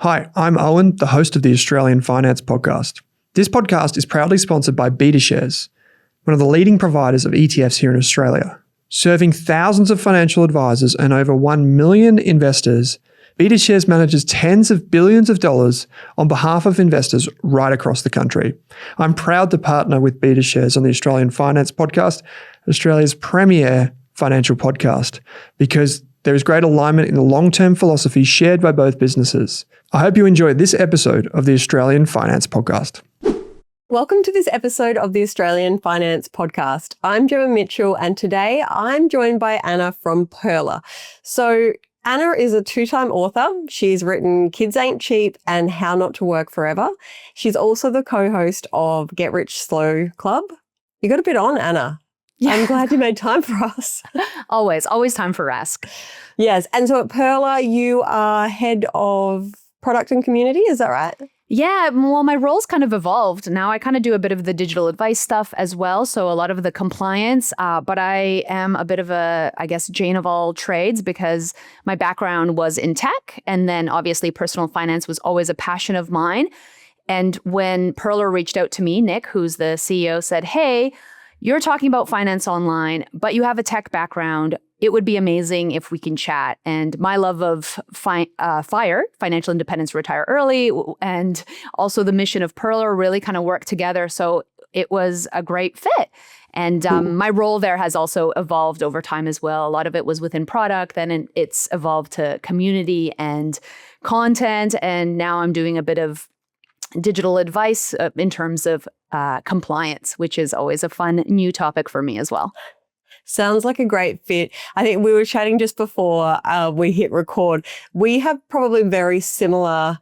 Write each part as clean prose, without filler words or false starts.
Hi, I'm Owen, the host of the Australian Finance Podcast. This podcast is proudly sponsored by BetaShares, one of the leading providers of ETFs here in Australia. Serving thousands of financial advisors and over 1 million investors, BetaShares manages tens of billions of dollars on behalf of investors right across the country. I'm proud to partner with BetaShares on the Australian Finance Podcast, Australia's premier financial podcast, because there is great alignment in the long-term philosophy shared by both businesses. I hope you enjoyed this episode of the Australian Finance Podcast. Welcome to this episode of the Australian Finance Podcast. I'm Gemma Mitchell, and today I'm joined by Ana from Pearler. So Ana is a two-time author. She's written Kids Ain't Cheap and How Not to Work Forever. She's also the co-host of Get Rich Slow Club. You got a bit on, Ana. Yeah. I'm glad you made time for us. Always time for Rask. Yes. And so at Pearler, you are head of product and community. Is that right? Yeah, well, my role's kind of evolved. Now I kind of do a bit of the digital advice stuff as well. So a lot of the compliance, but I am a bit of a, I guess, Jane of all trades because my background was in tech. And then obviously personal finance was always a passion of mine. And when Pearler reached out to me, Nick, who's the CEO, said, hey, you're talking about finance online, but you have a tech background. It would be amazing if we can chat. And my love of FIRE, Financial Independence, Retire Early, and also the mission of Pearler really kind of work together. So it was a great fit. And my role there has also evolved over time as well. A lot of it was within product, then it's evolved to community and content. And now I'm doing a bit of digital advice in terms of compliance, which is always a fun new topic for me as well. Sounds like a great fit. I think we were chatting just before we hit record. We have probably very similar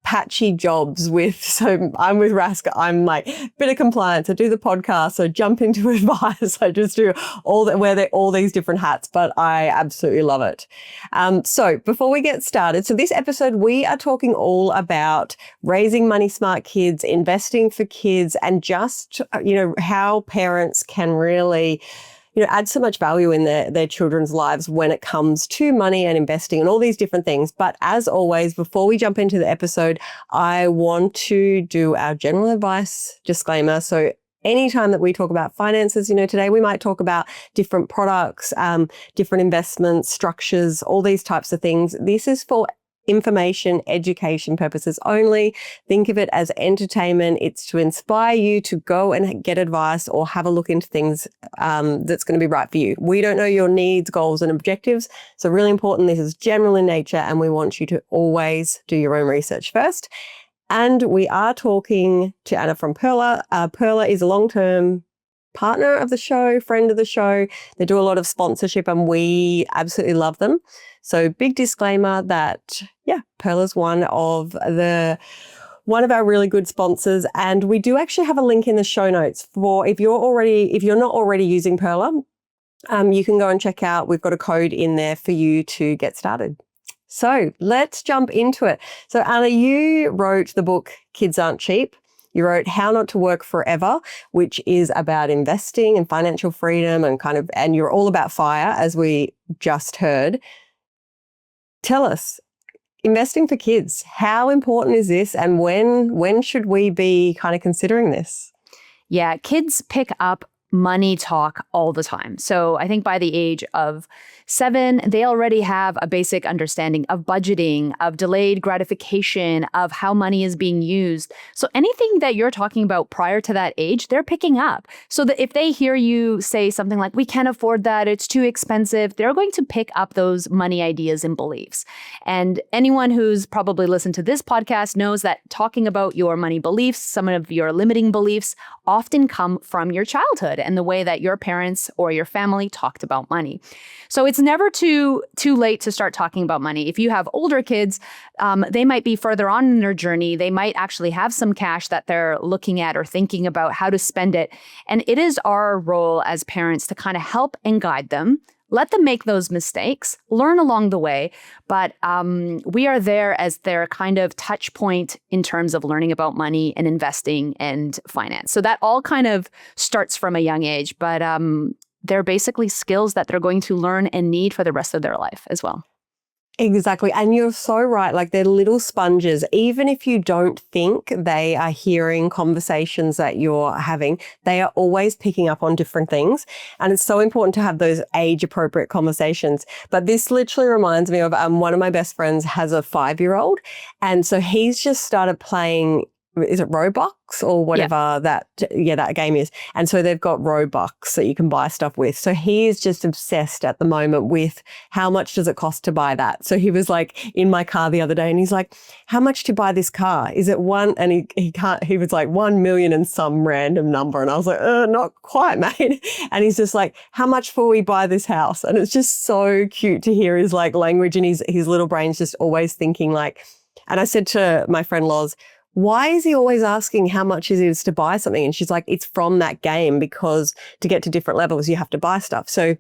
patchy jobs so I'm with Rask. I'm like bit of compliance. I do the podcast. I jump into advice. I just do wear all these different hats, but I absolutely love it. So before we get started, so this episode, we are talking all about raising money smart kids, investing for kids, and just, how parents can really add so much value in their children's lives when it comes to money and investing and all these different things. But as always, before we jump into the episode, I want to do our general advice disclaimer. So anytime that we talk about finances, today we might talk about different products, different investments, structures, all these types of things. This is for information, education purposes only. Think of it as entertainment. It's to inspire you to go and get advice or have a look into things that's going to be right for you. We don't know your needs, goals, and objectives. So really important. This is general in nature, and we want you to always do your own research first. And we are talking to Ana from Pearler. Pearler is a long-term partner of the show, friend of the show. They do a lot of sponsorship and we absolutely love them. So big disclaimer that, Pearler's one of our really good sponsors. And we do actually have a link in the show notes for if you're not already using Pearler, you can go and check out. We've got a code in there for you to get started. So let's jump into it. So Ana, you wrote the book Kids Aren't Cheap. You wrote How Not to Work Forever, which is about investing and financial freedom and you're all about FIRE, as we just heard. Tell us, investing for kids, how important is this, and when should we be kind of considering this? Yeah, kids pick up money talk all the time. So I think by the age of 7, they already have a basic understanding of budgeting, of delayed gratification, of how money is being used. So anything that you're talking about prior to that age, they're picking up. So that if they hear you say something like, we can't afford that, it's too expensive, they're going to pick up those money ideas and beliefs. And anyone who's probably listened to this podcast knows that talking about your money beliefs, some of your limiting beliefs, often come from your childhood and the way that your parents or your family talked about money. So it's never too late to start talking about money. If you have older kids, they might be further on in their journey. They might actually have some cash that they're looking at or thinking about how to spend it. And it is our role as parents to kind of help and guide them. Let them make those mistakes, learn along the way, but we are there as their kind of touch point in terms of learning about money and investing and finance. So that all kind of starts from a young age, but they're basically skills that they're going to learn and need for the rest of their life as well. Exactly. And you're so right. Like they're little sponges. Even if you don't think they are hearing conversations that you're having, they are always picking up on different things. And it's so important to have those age appropriate conversations. But this literally reminds me of one of my best friends has a 5-year-old. And so he's just started playing, is it Roblox or whatever that game is. And so they've got Robux that you can buy stuff with. So he is just obsessed at the moment with how much does it cost to buy that. So he was like in my car the other day and he's like, how much to buy this car? Is it one? And he was like 1 million and some random number. And I was like, not quite, mate. And he's just like, how much will we buy this house? And it's just so cute to hear his like language and his little brain's just always thinking like, and I said to my friend Loz, why is he always asking how much it is to buy something? And she's like, it's from that game because to get to different levels, you have to buy stuff. So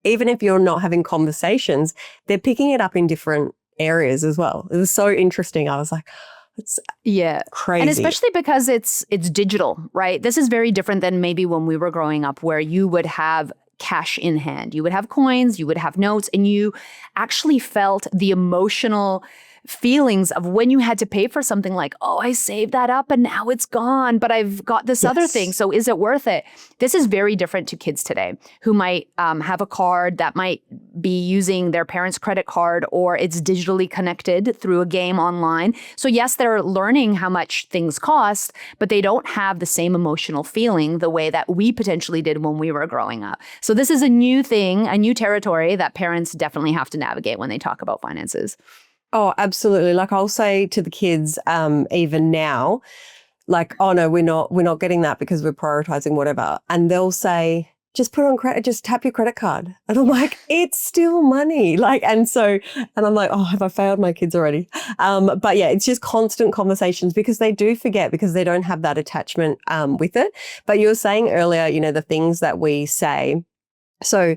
even if you're not having conversations, they're picking it up in different areas as well. It was so interesting. I was like, it's crazy. And especially because it's digital, right? This is very different than maybe when we were growing up where you would have cash in hand. You would have coins, you would have notes, and you actually felt the emotional feelings of when you had to pay for something like, oh, I saved that up and now it's gone, but I've got this other thing. So is it worth it? This is very different to kids today who might have a card that might be using their parents' credit card or it's digitally connected through a game online. So yes, they're learning how much things cost, but they don't have the same emotional feeling the way that we potentially did when we were growing up. So this is a new thing, a new territory that parents definitely have to navigate when they talk about finances. Oh, absolutely. Like I'll say to the kids, even now, like, oh no, we're not getting that because we're prioritizing whatever. And they'll say, just put it on credit, just tap your credit card. And I'm like, it's still money. Like, and I'm like, oh, have I failed my kids already? But yeah, it's just constant conversations because they do forget because they don't have that attachment with it. But you were saying earlier, the things that we say. So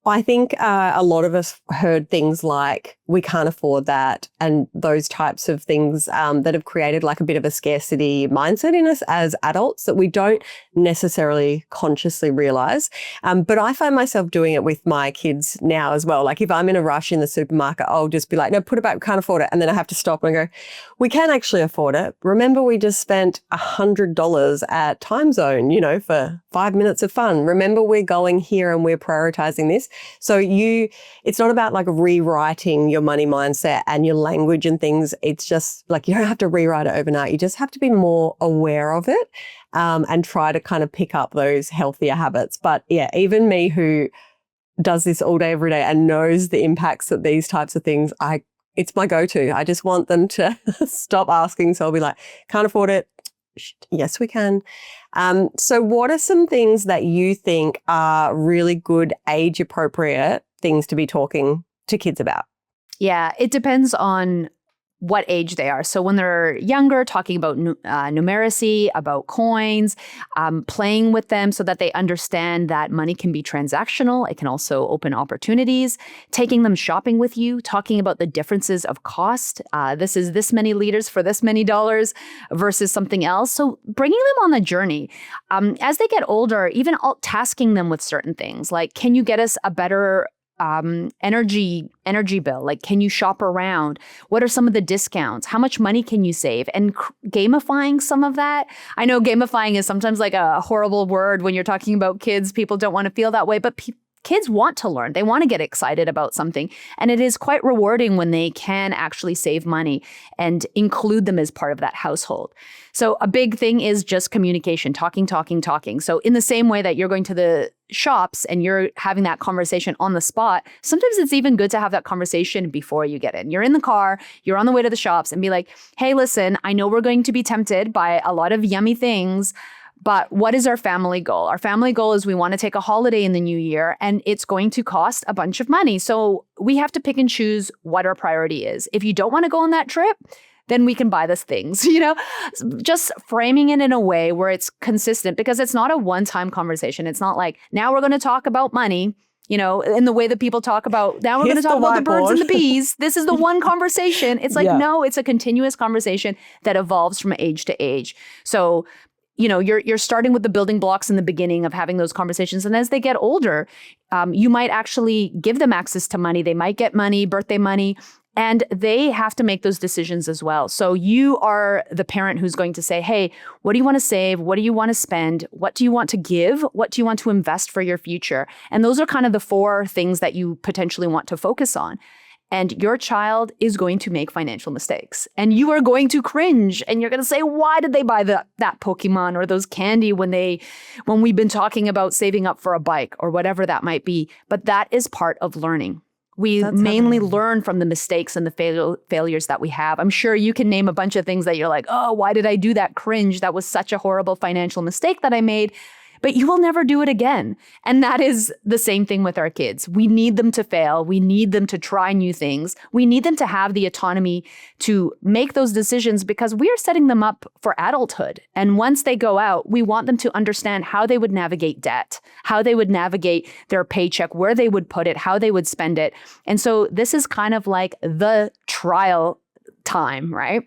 I think a lot of us heard things like, we can't afford that, and those types of things that have created like a bit of a scarcity mindset in us as adults that we don't necessarily consciously realize. But I find myself doing it with my kids now as well. Like if I'm in a rush in the supermarket, I'll just be like, no, put it back, we can't afford it. And then I have to stop and go, we can actually afford it. Remember, we just spent $100 at Time Zone, for 5 minutes of fun. Remember, we're going here and we're prioritizing this. So it's not about like rewriting your money mindset and your language and things. It's just like, you don't have to rewrite it overnight. You just have to be more aware of it and try to kind of pick up those healthier habits. But yeah, even me who does this all day, every day and knows the impacts that these types of things, it's my go-to. I just want them to stop asking. So I'll be like, can't afford it. Yes, we can. So what are some things that you think are really good age-appropriate things to be talking to kids about? Yeah, it depends on what age they are. So when they're younger, talking about numeracy, about coins, playing with them so that they understand that money can be transactional. It can also open opportunities. Taking them shopping with you, talking about the differences of cost. This is this many liters for this many dollars versus something else. So bringing them on the journey. As they get older, even tasking them with certain things, like, can you get us a better energy bill? Like, can you shop around? What are some of the discounts? How much money can you save? And gamifying some of that. I know gamifying is sometimes like a horrible word when you're talking about kids. People don't want to feel that way, but kids want to learn. They want to get excited about something. And it is quite rewarding when they can actually save money and include them as part of that household. So a big thing is just communication, talking. So in the same way that you're going to the shops and you're having that conversation on the spot, sometimes it's even good to have that conversation before you get in. You're in the car, you're on the way to the shops and be like, hey, listen, I know we're going to be tempted by a lot of yummy things, but what is our family goal? Our family goal is we want to take a holiday in the new year and it's going to cost a bunch of money. So we have to pick and choose what our priority is. If you don't want to go on that trip, then we can buy those things, just framing it in a way where it's consistent because it's not a one-time conversation. It's not like, now we're going to talk about money, in the way that people talk about, now we're going to talk about the birds and the bees. This is the one conversation. It's like, no, it's a continuous conversation that evolves from age to age. So you're starting with the building blocks in the beginning of having those conversations. And as they get older, you might actually give them access to money. They might get money, birthday money, and they have to make those decisions as well. So you are the parent who's going to say, hey, what do you want to save? What do you want to spend? What do you want to give? What do you want to invest for your future? And those are kind of the 4 things that you potentially want to focus on. And your child is going to make financial mistakes. And you are going to cringe. And you're going to say, why did they buy that Pokemon or those candy when we've been talking about saving up for a bike or whatever that might be? But that is part of learning. We mainly learn from the mistakes and the failures that we have. I'm sure you can name a bunch of things that you're like, oh, why did I do that? Cringe. That was such a horrible financial mistake that I made. But you will never do it again. And that is the same thing with our kids. We need them to fail. We need them to try new things. We need them to have the autonomy to make those decisions because we are setting them up for adulthood. And once they go out, we want them to understand how they would navigate debt, how they would navigate their paycheck, where they would put it, how they would spend it. And so this is kind of like the trial time, right?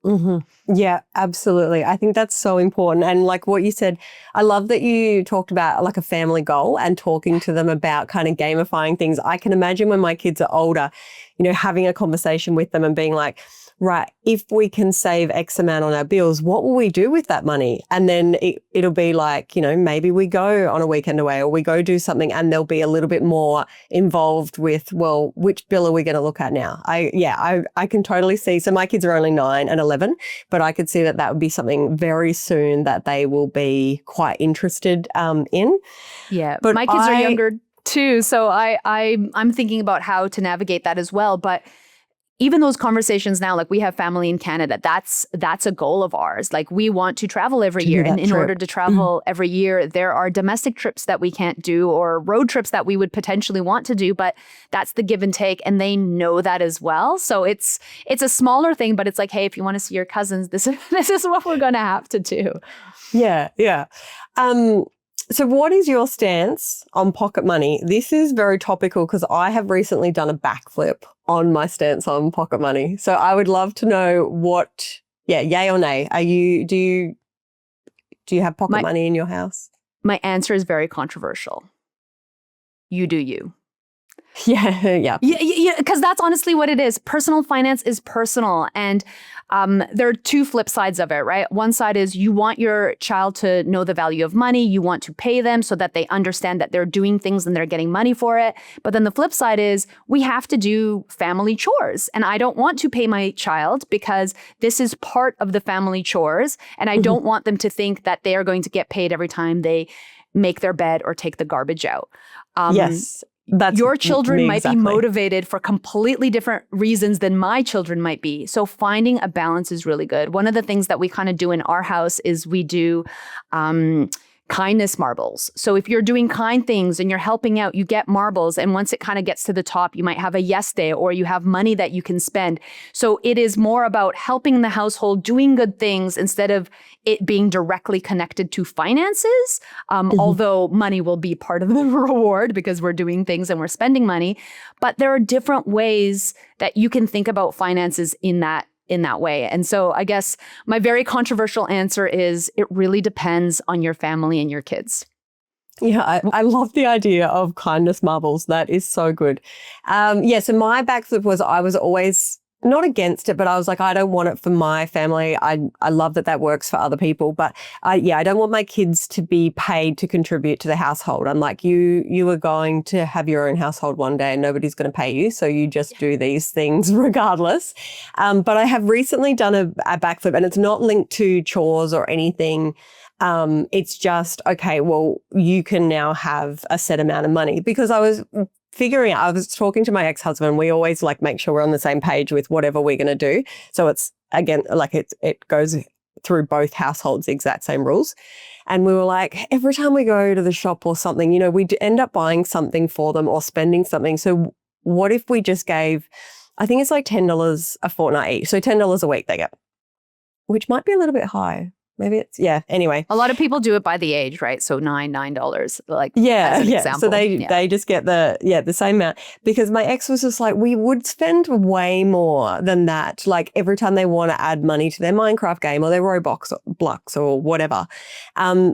Mm-hmm. Yeah, absolutely. I think that's so important. And like what you said, I love that you talked about like a family goal and talking to them about kind of gamifying things. I can imagine when my kids are older, having a conversation with them and being like, right, if we can save X amount on our bills, what will we do with that money? And then it'll be like, maybe we go on a weekend away or we go do something, and they'll be a little bit more involved with, well, which bill are we going to look at now? I can totally see. So my kids are only 9 and 11, but I could see that would be something very soon that they will be quite interested in. Yeah, but my kids are younger too. So I'm thinking about how to navigate that as well. But even those conversations now, like we have family in Canada, that's a goal of ours. Like we want to travel every year. And in order to travel every year, there are domestic trips that we can't do or road trips that we would potentially want to do, but that's the give and take. And they know that as well. So it's a smaller thing, but it's like, hey, if you want to see your cousins, this is what we're going to have to do. Yeah. Yeah. So what is your stance on pocket money? This is very topical because I have recently done a backflip on my stance on pocket money. So I would love to know yay or nay. Do you have pocket money in your house? My answer is very controversial. You do you. Yeah. Because that's honestly what it is. Personal finance is personal. And there are 2 flip sides of it, right? One side is you want your child to know the value of money. You want to pay them so that they understand that they're doing things and they're getting money for it. But then the flip side is we have to do family chores. And I don't want to pay my child because this is part of the family chores. And I don't want them to think that they are going to get paid every time they make their bed or take the garbage out. Yes. Your children might be motivated for completely different reasons than my children might be. So finding a balance is really good. One of the things that we kind of do in our house is we do kindness marbles. So if you're doing kind things and you're helping out, you get marbles. And once it kind of gets to the top, you might have a yes day or you have money that you can spend. So it is more about helping the household, doing good things instead of it being directly connected to finances. Although money will be part of the reward because we're doing things and we're spending money. But there are different ways that you can think about finances in that way. And so I guess my very controversial answer is it really depends on your family and your kids. Yeah, I love the idea of kindness marbles. That is so good. So my backflip was I was always not against it, but I was like, I don't want it for my family. I love that works for other people, but I don't want my kids to be paid to contribute to the household. I'm like, you are going to have your own household one day and nobody's going to pay you. So you just do these things regardless. But I have recently done a backflip, and it's not linked to chores or anything. It's just, okay, well, you can now have a set amount of money, because I was talking to my ex-husband. We always make sure we're on the same page with whatever we're going to do. So it's, again, it goes through both households, the exact same rules. And we were like, every time we go to the shop or something, we end up buying something for them or spending something. So what if we just gave, I think it's $10 a fortnight each. So $10 a week they get, which might be a little bit high. maybe it's, anyway. A lot of people do it by the age, right? So $9, like Yeah, as an example. So they just get the same amount, because my ex was just like, we would spend way more than that. Like every time they want to add money to their Minecraft game or their Roblox or Blocks or whatever.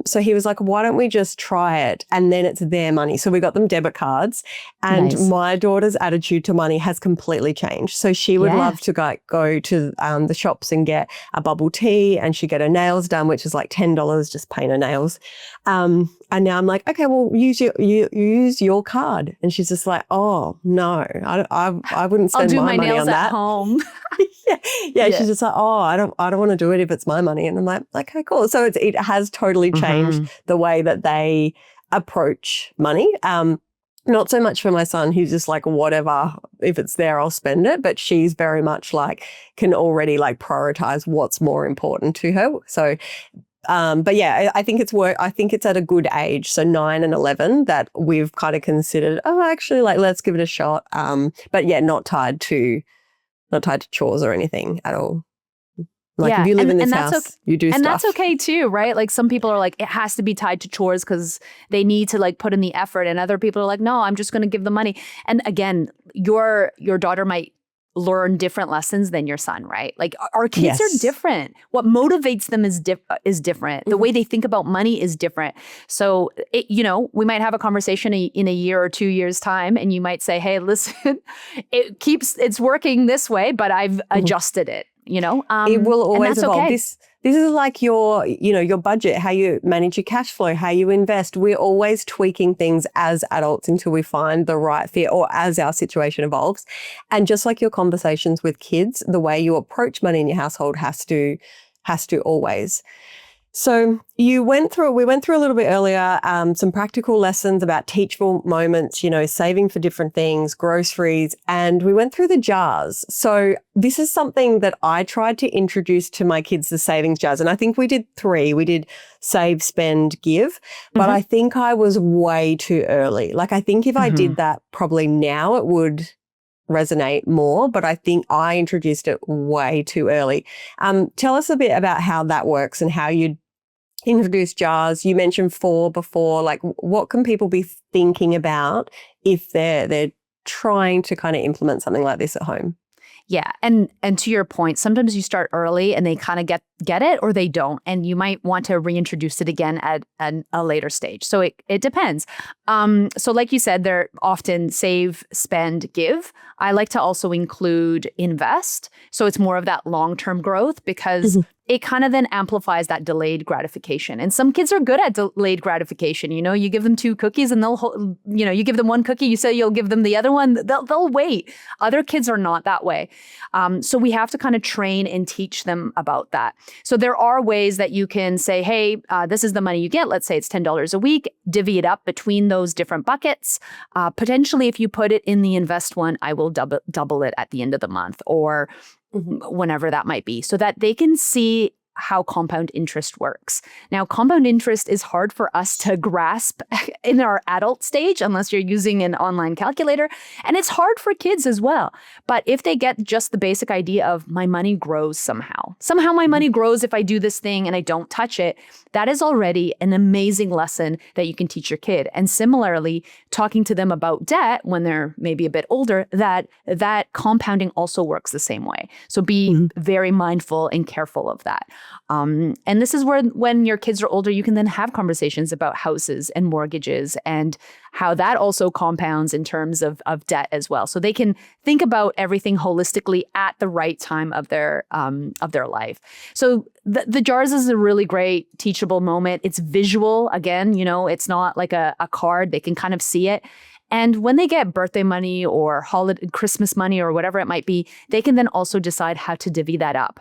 So he was like, why don't we just try it? And then it's their money. So we got them debit cards, and Nice. my daughter's attitude to money has completely changed. So she would love to go to the shops and get a bubble tea, and she'd get her nails done, which is like $10, just paint her nails. And now I'm like, okay, well, use your card. And she's just like, oh no, I wouldn't spend my money on that. I'll do my nails at home. yeah. She's just like, oh, I don't want to do it if it's my money. And I'm like, okay, cool. So it has totally changed the way that they approach money. Not so much for my son, who's just like, whatever, if it's there, I'll spend it. But she's very much like, can already like prioritize what's more important to her. So, but yeah, I think it's at a good age. So 9 and 11 that we've kind of considered, actually, like, let's give it a shot. But yeah, not tied to chores or anything at all. Like if you live in this house, you do stuff. And that's okay too, right? Like some people are like, it has to be tied to chores because they need to like put in the effort. And other people are like, no, I'm just going to give the money. And again, your daughter might learn different lessons than your son, right? Like our kids are different. What motivates them is different. The way they think about money is different. So, we might have a conversation in a year or 2 years time, and you might say, hey, listen, it's working this way, but I've adjusted it. It will always evolve. Okay. This is like your budget, how you manage your cash flow, how you invest. We're always tweaking things as adults until we find the right fit, or as our situation evolves. And just like your conversations with kids, the way you approach money in your household has to always. So we went through a little bit earlier, some practical lessons about teachable moments, saving for different things, groceries, and we went through the jars. So this is something that I tried to introduce to my kids, the savings jars. And I think we did 3. We did save, spend, give, but I think I was way too early. Like I think if I did that probably now, it would resonate more, but I think I introduced it way too early. Tell us a bit about how that works and how you introduce jars. You mentioned 4 before. Like, what can people be thinking about if they're trying to kind of implement something like this at home? Yeah. And to your point, sometimes you start early and they kind of get it or they don't. And you might want to reintroduce it again at a later stage. So it depends. So like you said, they're often save, spend, give. I like to also include invest. So it's more of that long-term growth because it kind of then amplifies that delayed gratification. And some kids are good at delayed gratification. You give them 2 cookies and you give them 1 cookie, you say you'll give them the other one, they'll wait. Other kids are not that way. So we have to kind of train and teach them about that. So there are ways that you can say, hey, this is the money you get. Let's say it's $10 a week, divvy it up between those different buckets. Potentially, if you put it in the invest one, I will double it at the end of the month, or whenever that might be, so that they can see how compound interest works. Now, compound interest is hard for us to grasp in our adult stage unless you're using an online calculator. And it's hard for kids as well. But if they get just the basic idea of my money grows somehow my money grows if I do this thing and I don't touch it, that is already an amazing lesson that you can teach your kid. And similarly, talking to them about debt when they're maybe a bit older, that compounding also works the same way. So be very mindful and careful of that. And this is where, when your kids are older, you can then have conversations about houses and mortgages and how that also compounds in terms of debt as well. So they can think about everything holistically at the right time of their life. So the jars is a really great teachable moment. It's visual. Again, it's not like a card. They can kind of see it. And when they get birthday money or holiday, Christmas money or whatever it might be, they can then also decide how to divvy that up.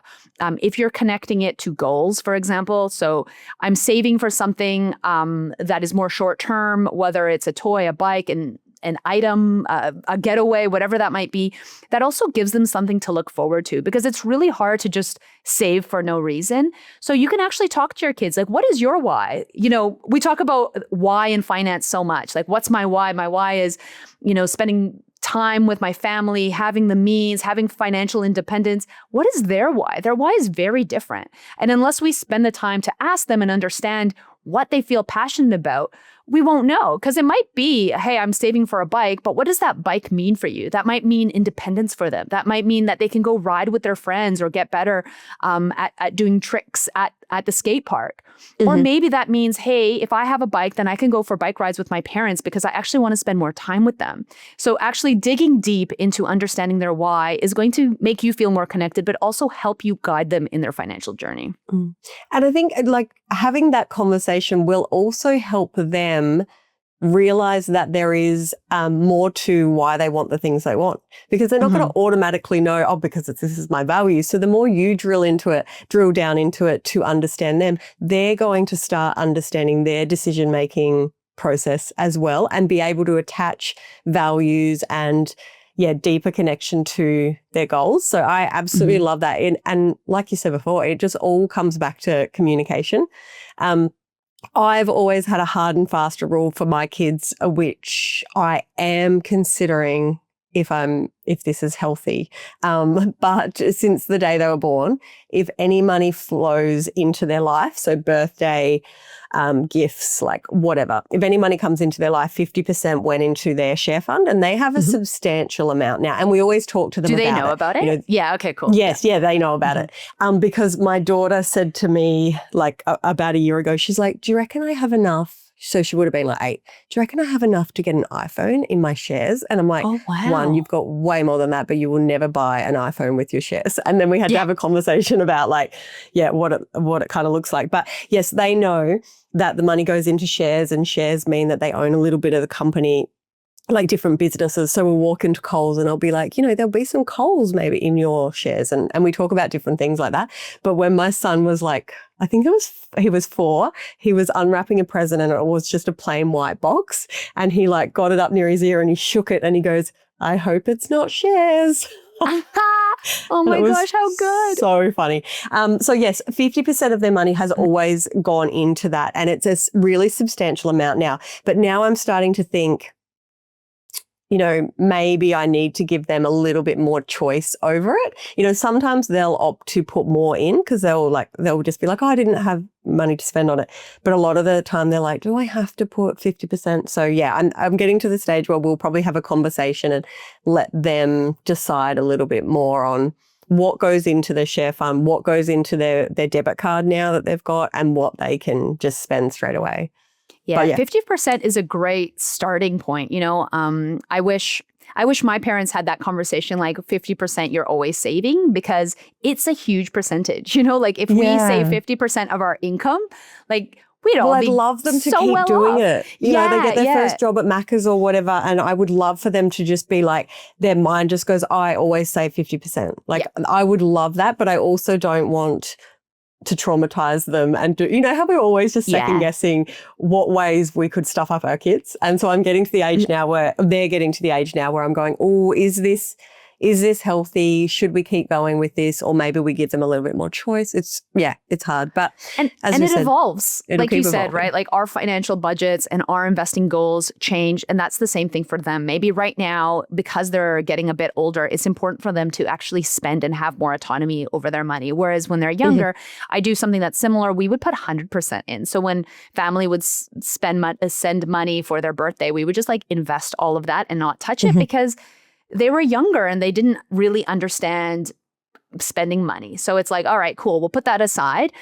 If you're connecting it to goals, for example, so I'm saving for something that is more short term, whether it's a toy, a bike, and an item, a getaway, whatever that might be, that also gives them something to look forward to, because it's really hard to just save for no reason. So you can actually talk to your kids, like, what is your why? We talk about why in finance so much. Like, what's my why? My why is, spending time with my family, having the means, having financial independence. What is their why? Their why is very different. And unless we spend the time to ask them and understand what they feel passionate about, we won't know. Because it might be, hey, I'm saving for a bike, but what does that bike mean for you? That might mean independence for them. That might mean that they can go ride with their friends or get better at doing tricks at the skate park. Or maybe that means, hey, if I have a bike, then I can go for bike rides with my parents because I actually want to spend more time with them. So actually digging deep into understanding their why is going to make you feel more connected, but also help you guide them in their financial journey. And I think having that conversation will also help them realize that there is more to why they want the things they want, because they're not going to automatically know, because this is my value. So the more you drill down into it to understand them, they're going to start understanding their decision-making process as well and be able to attach values and deeper connection to their goals. So I absolutely love that. And like you said before, it just all comes back to communication. I've always had a hard and fast rule for my kids, which I am considering if this is healthy. But since the day they were born, if any money flows into their life, so birthday, gifts, like whatever, if any money comes into their life, 50% went into their share fund, and they have a substantial amount now. And we always talk to them about it. Do they know about it? Yeah. Okay, cool. Yes. Yeah, they know about it. Because my daughter said to me about a year ago, she's like, do you reckon I have enough? So she would have been like 8. Do you reckon I have enough to get an iPhone in my shares? And I'm like, oh, wow. One, you've got way more than that, but you will never buy an iPhone with your shares. And then we had to have a conversation about what it kind of looks like. But yes, they know that the money goes into shares, and shares mean that they own a little bit of the company, like different businesses. So we'll walk into Coles and I'll be like, there'll be some Coles maybe in your shares. And we talk about different things like that. But when my son was I think he was 4, he was unwrapping a present and it was just a plain white box. And he got it up near his ear and he shook it and he goes, I hope it's not shares. Oh my gosh, how good. So funny. So yes, 50% of their money has always gone into that. And it's a really substantial amount now. But now I'm starting to think, maybe I need to give them a little bit more choice over it. Sometimes they'll opt to put more in because they'll just be like, oh, I didn't have money to spend on it. But a lot of the time they're like, do I have to put 50%? So yeah, I'm getting to the stage where we'll probably have a conversation and let them decide a little bit more on what goes into their share fund, what goes into their debit card now that they've got, and what they can just spend straight away. Yeah, 50% is a great starting point. I wish my parents had that conversation, 50% you're always saving, because it's a huge percentage. If we save 50% of our income, we'd all I'd be love them to so keep well doing off. it. They get their first job at Macca's or whatever, and I would love for them to just be their mind just goes, I always save 50%. I would love that, but I also don't want to traumatize them and do, how we're always just second guessing what ways we could stuff up our kids. And so I'm getting to the age now where they're getting to the age now where I'm going, oh, is this healthy? Should we keep going with this? Or maybe we give them a little bit more choice. It's hard. But it evolves. Like you said, right? Our financial budgets and our investing goals change. And that's the same thing for them. Maybe right now, because they're getting a bit older, it's important for them to actually spend and have more autonomy over their money. Whereas when they're younger, I do something that's similar. We would put 100% in. So when family would send money for their birthday, we would just invest all of that and not touch it, because they were younger and they didn't really understand spending money. So it's all right, cool. We'll put that aside.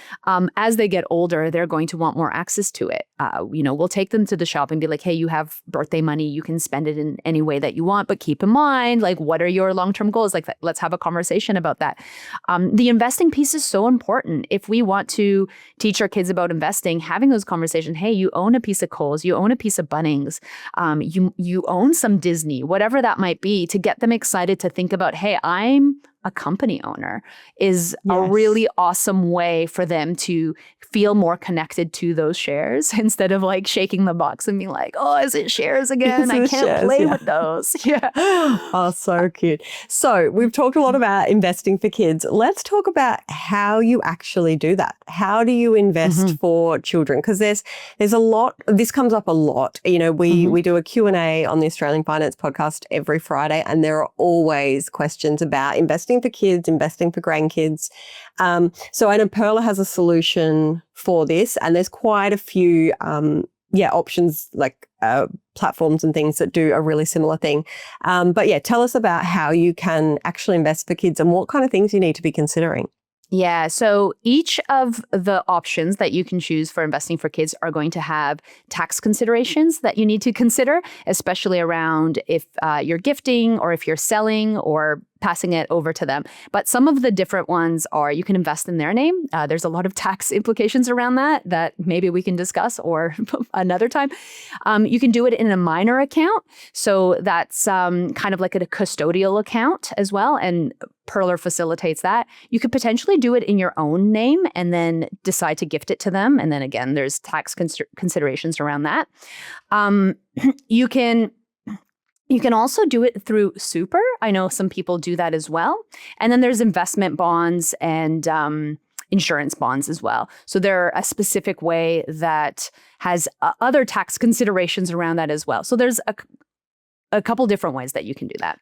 As they get older, they're going to want more access to it. We'll take them to the shop and be like, hey, you have birthday money. You can spend it in any way that you want, but keep in mind, what are your long-term goals? Let's have a conversation about that. The investing piece is so important. If we want to teach our kids about investing, having those conversations, hey, you own a piece of Kohl's, you own a piece of Bunnings, you own some Disney, whatever that might be, to get them excited to think about, hey, I'm a company owner is a Yes. really awesome way for them to feel more connected to those shares instead of like shaking the box and being like, oh, is it shares again? Is I it can't shares? play Yeah. with those. Yeah. Oh, so cute. So we've talked a lot about investing for kids. Let's talk about how you actually do that. How do you invest for children? Because there's a lot, this comes up a lot. You know, we do a Q&A on the Australian Finance Podcast every Friday, and there are always questions about investing for kids, investing for grandkids. So I know Perla has a solution for this, and there's quite a few options like platforms and things that do a really similar thing. But yeah, tell us about how you can actually invest for kids and what kind of things you need to be considering. Yeah. So each of the options that you can choose for investing for kids are going to have tax considerations that you need to consider, especially around if you're gifting or if you're selling or passing it over to them. But some of the different ones are you can invest in their name. There's a lot of tax implications around that maybe we can discuss or another time. You can do it in a minor account. So that's kind of like a custodial account as well. And Perler facilitates that. You could potentially do it in your own name and then decide to gift it to them. And then again, there's tax considerations around that. You can also do it through super. I know some people do that as well. And then there's investment bonds and insurance bonds as well. So they're a specific way that has other tax considerations around that as well. So there's a couple different ways that you can do that.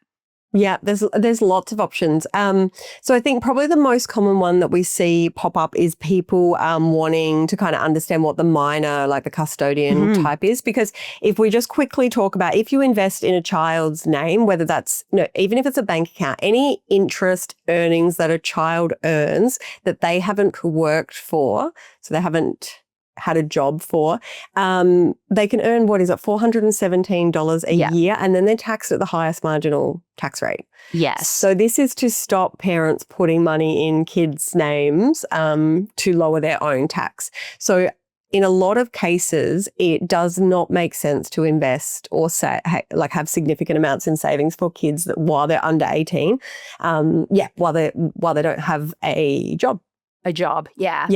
Yeah, there's lots of options. So I think probably the most common one that we see pop up is people wanting to kind of understand what the minor, like the custodian type is. Because if we just quickly talk about if you invest in a child's name, whether that's, even if it's a bank account, any interest earnings that a child earns that they haven't worked for, so they haven't had a job for, they can earn, $417 a year, and then they're taxed at the highest marginal tax rate. Yes. So this is to stop parents putting money in kids' names to lower their own tax. So in a lot of cases, it does not make sense to invest or have significant amounts in savings for kids while they're under 18, while they don't have a job. A job. Yeah.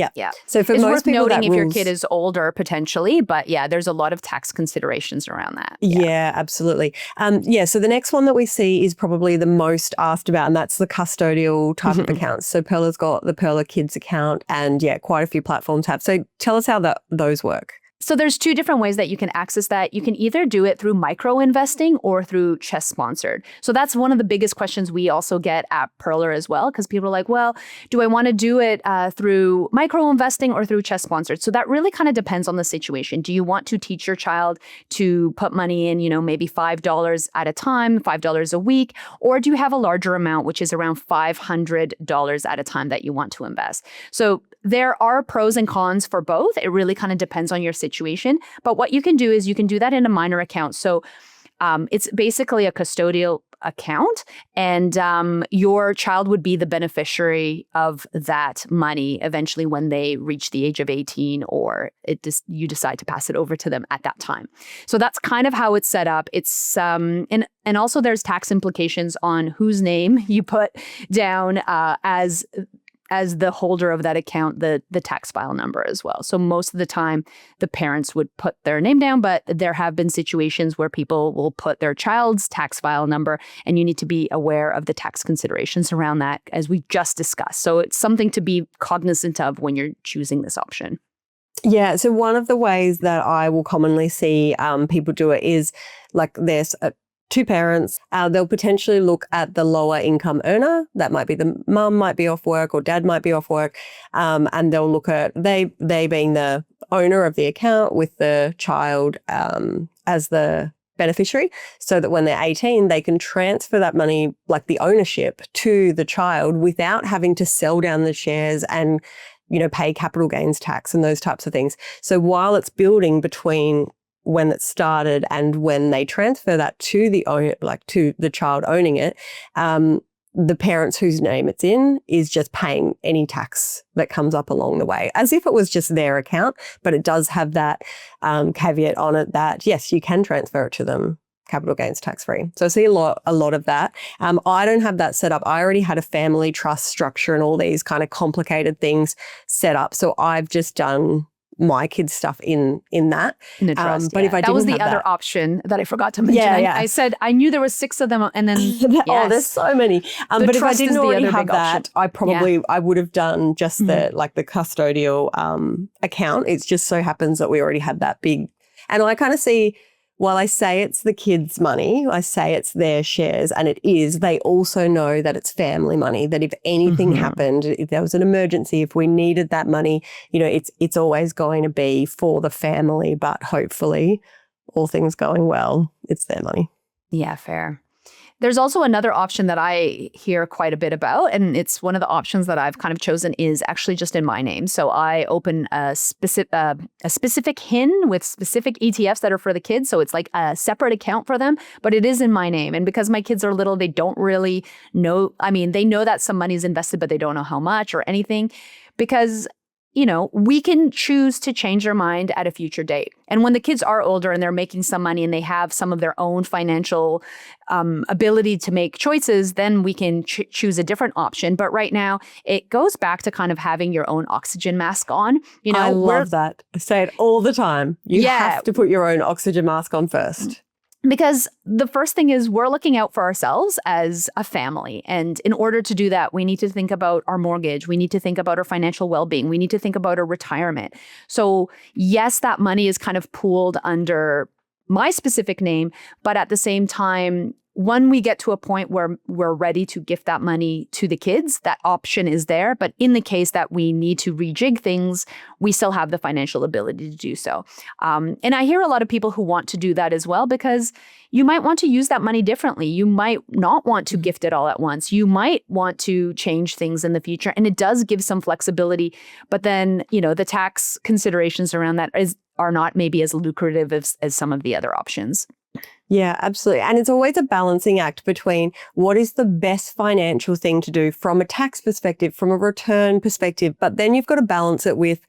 So for it's most worth people, noting if your kid is older potentially, but yeah, there's a lot of tax considerations around that. Yeah, absolutely. So the next one that we see is probably the most asked about, and that's the custodial type of accounts. So Perla's got the Perla Kids account, and quite a few platforms have. So tell us how those work. So there's two different ways that you can access that. You can either do it through micro investing or through Chess Sponsored. So that's one of the biggest questions we also get at Perler as well, because people are like, well, do I want to do it through micro investing or through Chess Sponsored? So that really kind of depends on the situation. Do you want to teach your child to put money in, maybe $5 at a time, $5 a week, or do you have a larger amount, which is around $500 at a time that you want to invest? So there are pros and cons for both. It really kind of depends on your situation. But what you can do is you can do that in a minor account. So it's basically a custodial account, and your child would be the beneficiary of that money eventually when they reach the age of 18, or you decide to pass it over to them at that time. So that's kind of how it's set up. It's and also there's tax implications on whose name you put down as the holder of that account, the tax file number as well. So most of the time, the parents would put their name down, but there have been situations where people will put their child's tax file number, and you need to be aware of the tax considerations around that, as we just discussed. So it's something to be cognizant of when you're choosing this option. Yeah, so one of the ways that I will commonly see people do it is like there's two parents, they'll potentially look at the lower income earner. That might be the mum might be off work or dad might be off work. And they'll look at they being the owner of the account with the child as the beneficiary, so that when they're 18, they can transfer that money, like the ownership, to the child without having to sell down the shares and, pay capital gains tax and those types of things. So while it's building between when it started and when they transfer that to to the child owning it, the parents whose name it's in is just paying any tax that comes up along the way, as if it was just their account. But it does have that caveat on it that, yes, you can transfer it to them capital gains tax free. So I see a lot of that. I don't have that set up. I already had a family trust structure and all these kind of complicated things set up. So I've just done my kids' stuff in that. In the trust, but if I didn't that was the have other that, option that I forgot to mention. I said I knew there was 6 of them, and then oh, there's so many. But if I trust didn't is the already other have big option. that, I would have done just the custodial account. It just so happens that we already had that big, and I kind of see. While I say it's the kids' money, I say it's their shares, and it is, they also know that it's family money, that if anything happened, if there was an emergency, if we needed that money, you know, it's always going to be for the family, but hopefully, all things going well, it's their money. Yeah, fair. There's also another option that I hear quite a bit about, and it's one of the options that I've kind of chosen is actually just in my name. So I open a specific HIN with specific ETFs that are for the kids. So it's like a separate account for them, but it is in my name. And because my kids are little, they don't really know. I mean, they know that some money is invested, but they don't know how much or anything because we can choose to change their mind at a future date. And when the kids are older and they're making some money and they have some of their own financial ability to make choices, then we can choose a different option. But right now, it goes back to kind of having your own oxygen mask on. I love that. I say it all the time. You have to put your own oxygen mask on first. Because the first thing is we're looking out for ourselves as a family. And in order to do that, we need to think about our mortgage. We need to think about our financial well-being. We need to think about our retirement. So yes, that money is kind of pooled under my specific name, but at the same time, when we get to a point where we're ready to gift that money to the kids, that option is there. But in the case that we need to rejig things, we still have the financial ability to do so. And I hear a lot of people who want to do that as well, because you might want to use that money differently. You might not want to gift it all at once. You might want to change things in the future. And it does give some flexibility. But then, the tax considerations around that are not maybe as lucrative as some of the other options. Yeah, absolutely. And it's always a balancing act between what is the best financial thing to do from a tax perspective, from a return perspective, but then you've got to balance it with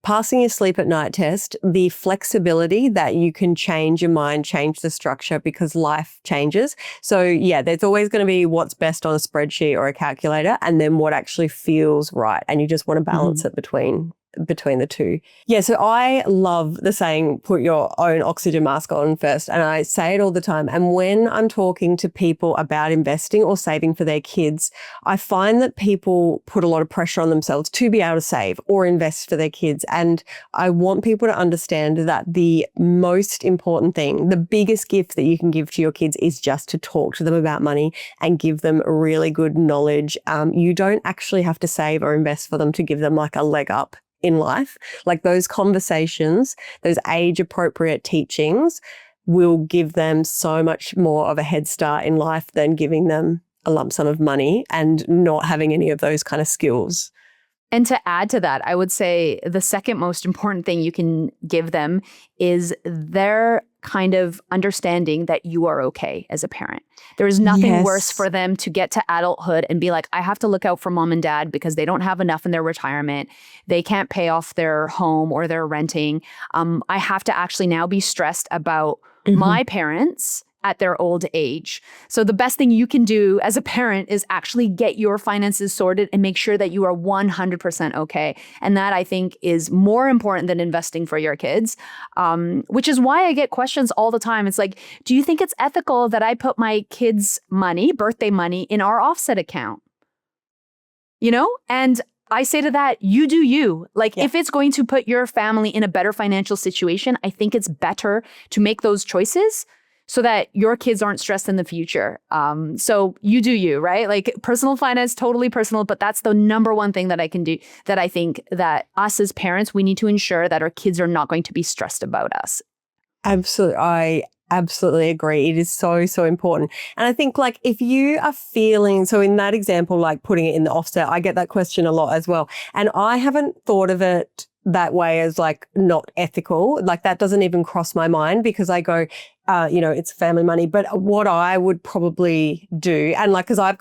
passing your sleep at night test, the flexibility that you can change your mind, change the structure because life changes. So yeah, there's always going to be what's best on a spreadsheet or a calculator and then what actually feels right. And you just want to balance it between the two. Yeah, so I love the saying, put your own oxygen mask on first. And I say it all the time. And when I'm talking to people about investing or saving for their kids, I find that people put a lot of pressure on themselves to be able to save or invest for their kids. And I want people to understand that the most important thing, the biggest gift that you can give to your kids is just to talk to them about money and give them really good knowledge. You don't actually have to save or invest for them to give them like a leg up in life. Like those conversations, those age-appropriate teachings will give them so much more of a head start in life than giving them a lump sum of money and not having any of those kind of skills. And to add to that, I would say the second most important thing you can give them is their kind of understanding that you are okay as a parent. There is nothing worse for them to get to adulthood and be like, I have to look out for mom and dad because they don't have enough in their retirement. They can't pay off their home or their renting. I have to actually now be stressed about my parents at their old age. So the best thing you can do as a parent is actually get your finances sorted and make sure that you are 100% okay. And that I think is more important than investing for your kids, which is why I get questions all the time. It's like, do you think it's ethical that I put my kids' money, birthday money, in our offset account? And I say to that, you do you. If it's going to put your family in a better financial situation, I think it's better to make those choices so that your kids aren't stressed in the future. So you do you, right? Like personal finance, totally personal, but that's the number one thing that I can do, that I think that us as parents, we need to ensure that our kids are not going to be stressed about us. Absolutely. I absolutely agree. It is so, so important. And I think if you are feeling, so in that example, like putting it in the offset, I get that question a lot as well. And I haven't thought of it that way as not ethical. That doesn't even cross my mind because I go, it's family money. But what I would probably do, and like, because I'm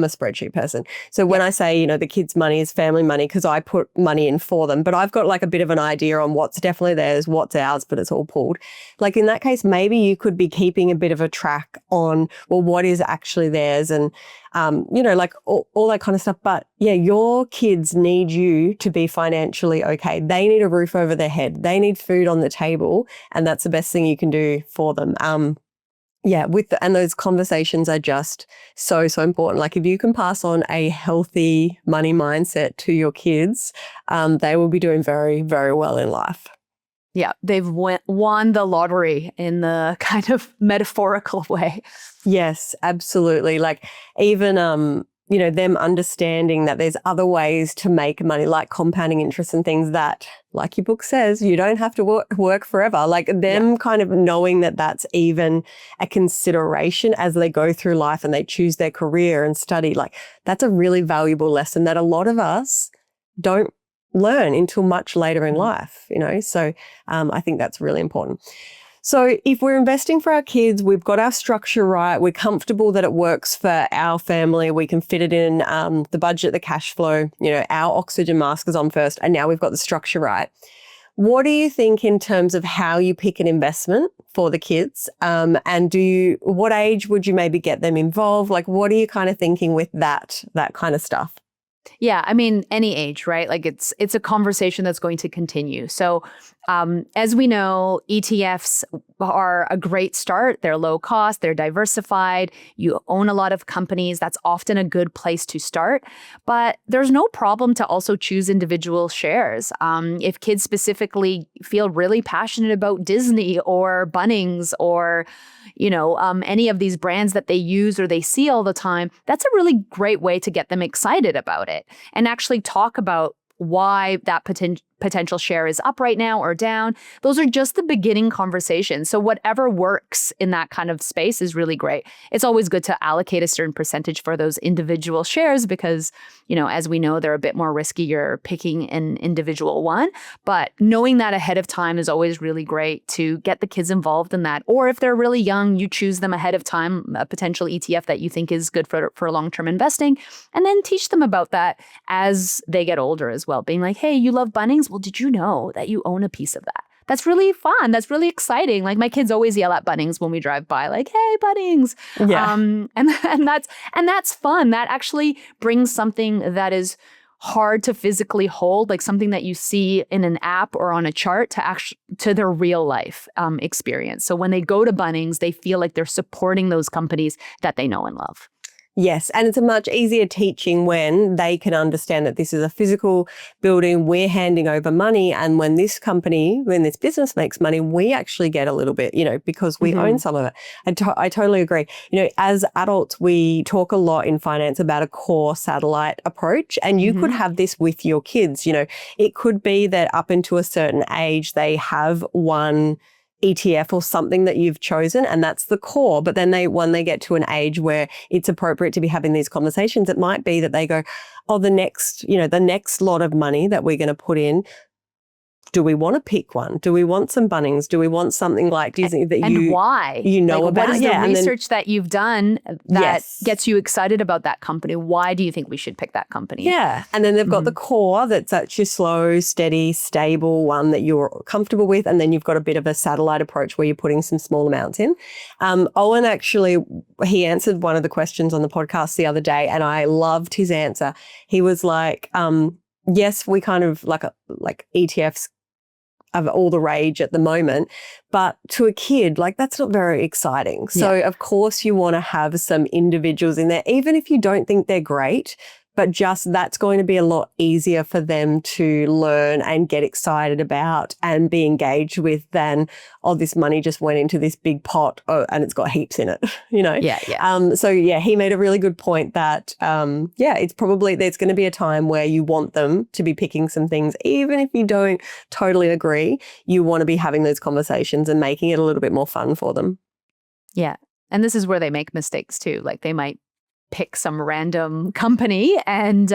a spreadsheet person. So when I say, the kids' money is family money, because I put money in for them, but I've got like a bit of an idea on what's definitely theirs, what's ours, but it's all pooled. Like in that case, maybe you could be keeping a bit of a track on, well, what is actually theirs and, like all that kind of stuff. But yeah, your kids need you to be financially okay. They need a roof over their head. They need food on the table. And that's the best thing you can do for them. And those conversations are just so, so important. Like if you can pass on a healthy money mindset to your kids, they will be doing very, very well in life. Yeah, they've won the lottery in the kind of metaphorical way. Yes, absolutely. Like even, them understanding that there's other ways to make money, like compounding interest and things that, like your book says, you don't have to work forever. Like them kind of knowing that that's even a consideration as they go through life and they choose their career and study. Like that's a really valuable lesson that a lot of us don't learn until much later in life, So I think that's really important. So if we're investing for our kids, we've got our structure right, we're comfortable that it works for our family, we can fit it in the budget, the cash flow, our oxygen mask is on first, and now we've got the structure right. What do you think in terms of how you pick an investment for the kids? And what age would you maybe get them involved? Like, what are you kind of thinking with that kind of stuff? Yeah, I mean, any age, right? Like it's a conversation that's going to continue. So as we know, ETFs are a great start. They're low cost, they're diversified. You own a lot of companies. That's often a good place to start. But there's no problem to also choose individual shares. If kids specifically feel really passionate about Disney or Bunnings or any of these brands that they use or they see all the time, that's a really great way to get them excited about it and actually talk about why that potential share is up right now or down. Those are just the beginning conversations. So whatever works in that kind of space is really great. It's always good to allocate a certain percentage for those individual shares because, as we know, they're a bit more risky. You're picking an individual one. But knowing that ahead of time is always really great to get the kids involved in that. Or if they're really young, you choose them ahead of time, a potential ETF that you think is good for long-term investing, and then teach them about that as they get older as well. Being like, hey, you love Bunnings? Well, did you know that you own a piece of that? That's really fun. That's really exciting. Like my kids always yell at Bunnings when we drive by, like, hey, Bunnings. Yeah. And that's fun. That actually brings something that is hard to physically hold, like something that you see in an app or on a chart to their real life experience. So when they go to Bunnings, they feel like they're supporting those companies that they know and love. Yes, and it's a much easier teaching when they can understand that this is a physical building, we're handing over money, and when this business makes money, we actually get a little bit, because we own some of it. I totally agree. As adults, we talk a lot in finance about a core satellite approach, and you could have this with your kids. It could be that up into a certain age, they have one ETF or something that you've chosen, and that's the core. But then when they get to an age where it's appropriate to be having these conversations, it might be that they go, oh, the next lot of money that we're going to put in, do we want to pick one? Do we want some Bunnings? Do we want something like Disney why? About? What is the research that you've done that gets you excited about that company? Why do you think we should pick that company? Yeah. And then they've got the core that's such a slow, steady, stable one that you're comfortable with. And then you've got a bit of a satellite approach where you're putting some small amounts in. Owen actually, he answered one of the questions on the podcast the other day and I loved his answer. He was like, yes, we kind of like ETFs of all the rage at the moment, but to a kid, that's not very exciting. So of course you want to have some individuals in there, even if you don't think they're great, but just that's going to be a lot easier for them to learn and get excited about and be engaged with than, oh, this money just went into this big pot and it's got heaps in it, Yeah. So he made a really good point that, it's probably, there's going to be a time where you want them to be picking some things, even if you don't totally agree, you want to be having those conversations and making it a little bit more fun for them. Yeah. And this is where they make mistakes too. Like they might pick some random company and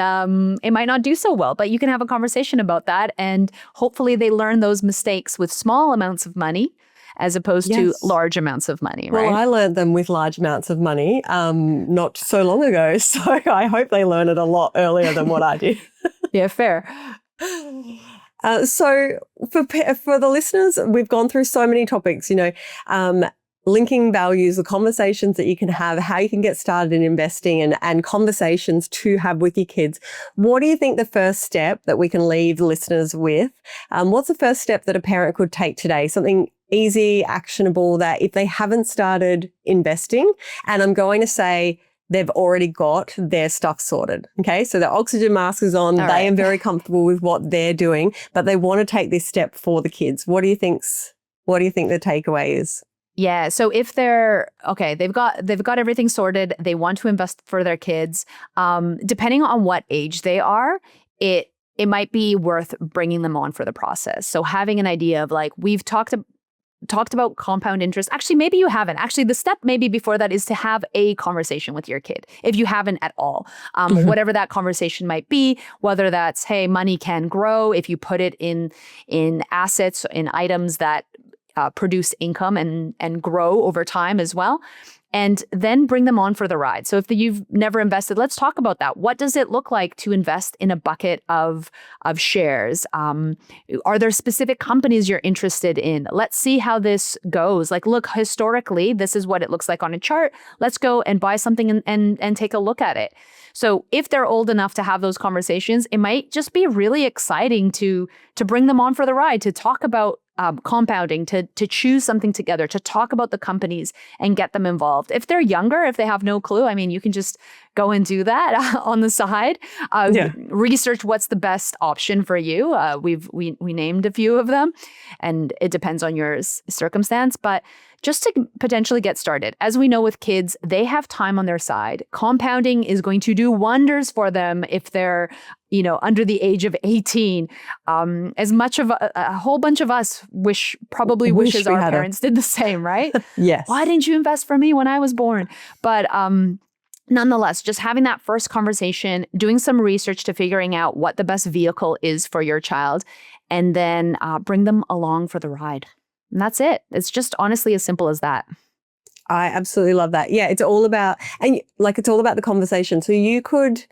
it might not do so well, but you can have a conversation about that. And hopefully they learn those mistakes with small amounts of money as opposed to Yes. large amounts of money, right? Well, I learned them with large amounts of money not so long ago. So I hope they learn it a lot earlier than what I did. Yeah, fair. So for the listeners, we've gone through so many topics, linking values, the conversations that you can have, how you can get started in investing and conversations to have with your kids. What do you think the first step that we can leave listeners with? What's the first step that a parent could take today? Something easy, actionable that if they haven't started investing, and I'm going to say they've already got their stuff sorted. Okay. So the oxygen mask is on. All They right. are very comfortable with what they're doing, but they want to take this step for the kids. What do you think the takeaway is? Yeah. So if they're okay, they've got everything sorted. They want to invest for their kids. Depending on what age they are, it might be worth bringing them on for the process. So having an idea of like, we've talked about compound interest. Actually, maybe you haven't. Actually, the step maybe before that is to have a conversation with your kid, if you haven't at all. Whatever that conversation might be, whether that's, hey, money can grow if you put it in assets, in items that produce income and grow over time as well. And then bring them on for the ride. So if you've never invested, let's talk about that. What does it look like to invest in a bucket of shares? Are there specific companies you're interested in? Let's see how this goes. Like, look, historically, this is what it looks like on a chart. Let's go and buy something and take a look at it. So if they're old enough to have those conversations, it might just be really exciting to bring them on for the ride, to talk about compounding, to choose something together, to talk about the companies and get them involved. If they're younger, if they have no clue, I mean, you can just go and do that on the side. Research what's the best option for you. We named a few of them, and it depends on your circumstance, but just to potentially get started. As we know with kids, they have time on their side. Compounding is going to do wonders for them if they're, under the age of 18. As much of a whole bunch of us wishes our parents did the same, right? Yes. Why didn't you invest for me when I was born? But nonetheless, just having that first conversation, doing some research to figuring out what the best vehicle is for your child, and then bring them along for the ride. And that's it. It's just honestly as simple as that. I absolutely love that. Yeah, it's all about the conversation. So you could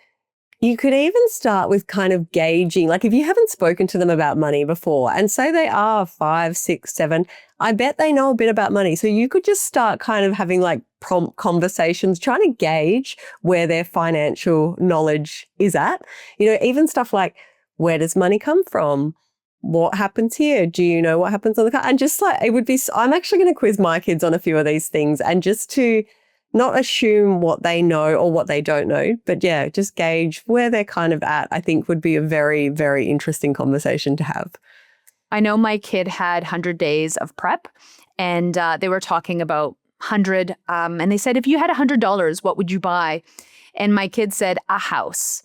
even start with kind of gauging, like if you haven't spoken to them about money before and say they are 5, 6, 7, I bet they know a bit about money. So you could just start kind of having like prompt conversations, trying to gauge where their financial knowledge is at. Even stuff like, where does money come from? What happens here? Do you know what happens on the car? And just like, I'm actually going to quiz my kids on a few of these things, and just to not assume what they know or what they don't know, but yeah, just gauge where they're kind of at, I think would be a very, very interesting conversation to have. I know my kid had 100 days of prep, and they were talking about 100, and they said, if you had $100, what would you buy? And my kid said, a house.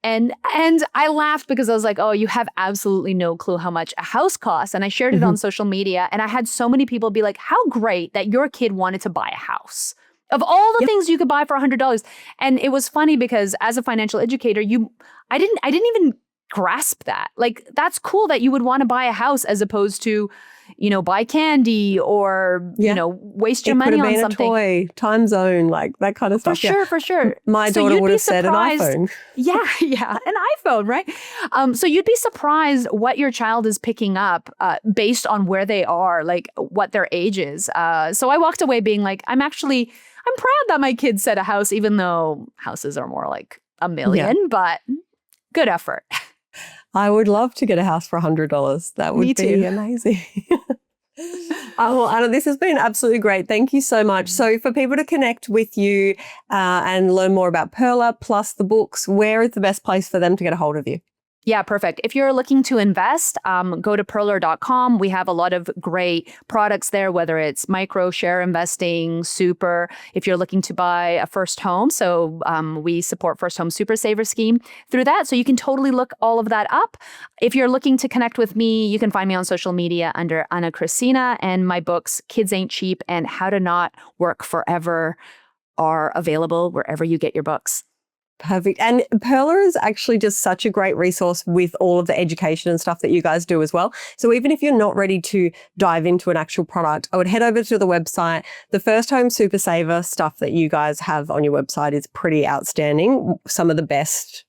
And I laughed because I was like, oh, you have absolutely no clue how much a house costs. And I shared it on social media, and I had so many people be like, how great that your kid wanted to buy a house. Of all the things you could buy for $100. And it was funny because as a financial educator, I didn't even grasp that. Like, that's cool that you would want to buy a house as opposed to, buy candy or, waste your money on something. A toy, time zone, like that kind of stuff. For sure. My daughter would have said an iPhone. Yeah, an iPhone, right? So you'd be surprised what your child is picking up based on where they are, like what their age is. So I walked away being like, I'm proud that my kid said a house, even though houses are more like $1 million, but good effort. I would love to get a house for $100. That would be amazing. Well, Anna, this has been absolutely great. Thank you so much. So for people to connect with you and learn more about Pearler plus the books, where is the best place for them to get a hold of you? Yeah, perfect. If you're looking to invest, go to pearler.com. We have a lot of great products there, whether it's micro share investing, super. If you're looking to buy a first home, so we support First Home Super Saver Scheme through that. So you can totally look all of that up. If you're looking to connect with me, you can find me on social media under Ana Kresina, and my books, Kids Ain't Cheap and How to Not Work Forever, are available wherever you get your books. Perfect. And Perla is actually just such a great resource with all of the education and stuff that you guys do as well. So even if you're not ready to dive into an actual product, I would head over to the website. The First Home Super Saver stuff that you guys have on your website is pretty outstanding. Some of the best,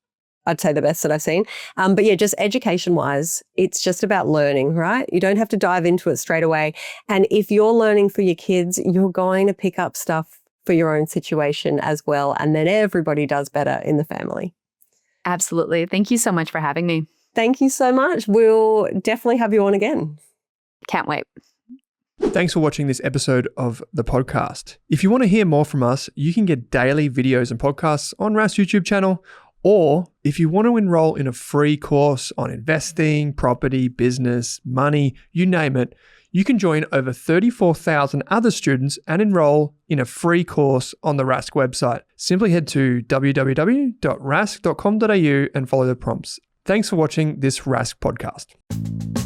I'd say the best that I've seen. But yeah, just education-wise, it's just about learning, right? You don't have to dive into it straight away. And if you're learning for your kids, you're going to pick up stuff for your own situation as well. And then everybody does better in the family. Absolutely. Thank you so much for having me. Thank you so much. We'll definitely have you on again. Can't wait. Thanks for watching this episode of the podcast. If you want to hear more from us, you can get daily videos and podcasts on Rask's YouTube channel. Or if you want to enroll in a free course on investing, property, business, money, you name it, you can join over 34,000 other students and enroll in a free course on the Rask website. Simply head to www.rask.com.au and follow the prompts. Thanks for watching this Rask podcast.